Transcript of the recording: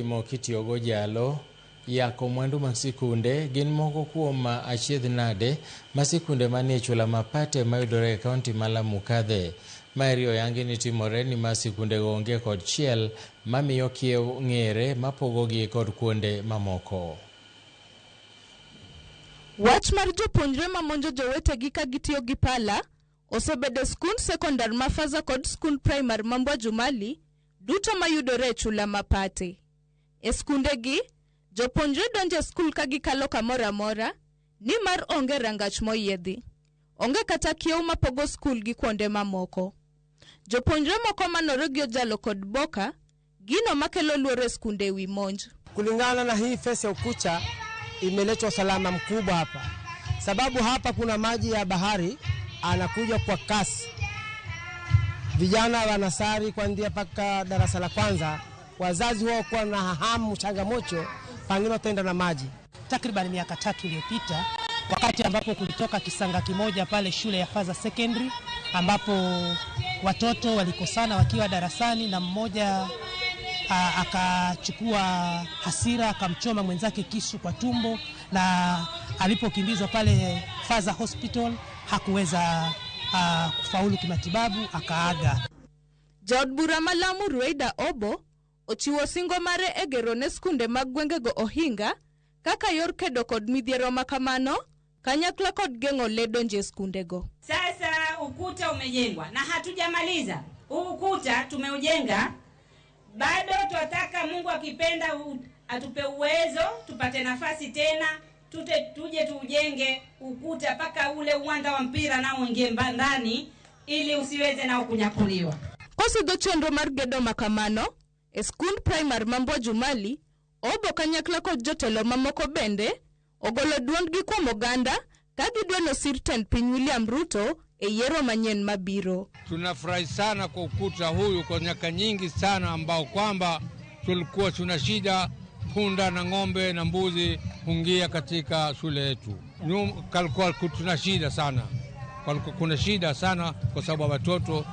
Mokitiogo jalo yako mwandu masikunde gin moko kuom achiedh nade masikunde manie chula mapate mayudore e kaunti ma Lamu kadhe. Mario yangi ni timore ni masikunde onge kod chiel mamiyo kiew ng'ere mapogogi kod kuonde mamoko. Wach mar jopuonjre mamonjo jowetegi ka gitiyo gi pala osebedo skund sekondar ma Faza kod skund primar ma Mbwa Jumali duto mayudore e chula mapate. E skundegi, jopuonjre donjo skul ka gikalo kamora mora ni mar onge rangach moyiedhi. Onge kata kiew mapogo skul gi kuonde mamoko. Jopuonjre moko manore gi ojalo kod boka gino makelo luoro e skunde wi monj. Kulingana na hii fesi ya Ukucha imeleta usalama mkubwa hapa. Sababu hapa kuna maji ya bahari anakuja kwa kasi. Vijana wanasari kuanzia paka darasa la kwanza, wazazi wao kwa na hamu changamoto pangine wataenda na maji. Takriban miaka 3 iliyopita wakati ambapo kulitoka kisanga kimoja pale shule ya Faza Secondary ambapo watoto walikosana wakiwa darasani na mmoja akachukua hasira akamchoma mwenzake kisu kwa tumbo, na alipokimbizwa pale Faza Hospital hakuweza kufaulu kimatibabu akaaga. Jaod bura ma Lamu Rueda Obo ochiwo singo mare e gero ne skunde mag gwengego ohinga kaka yor kedo kod midhiero makamano kanyakla kod geng'o le donje skundego. Sasa ukuta umejengwa na hatujamaliza. Ukuta tumeujenga, bado tunataka Mungu akipenda atupe uwezo tupate nafasi tena tuje tuujenge ukuta paka ule uwanda wa mpira na uingie ndani ili usiweze na kunyakuliwa. Kosidho chenro mar gedo makamano e skund primar ma Mbwa Jumali, Obo kanyakla kod jotelo mamoko bende ogolo duondgi kuom oganda ka gidwano sirten piny William Ruto e yiero manyien mabiro. Tunafurahi sana kwa ukuta huyu kwa miaka nyingi sana ambao kwamba tulikuwa tuna shida punda na ng'ombe na mbuzi hungia katika shule yetu. Kalikuwa tuna shida sana. Kuna shida sana kwa sababu watoto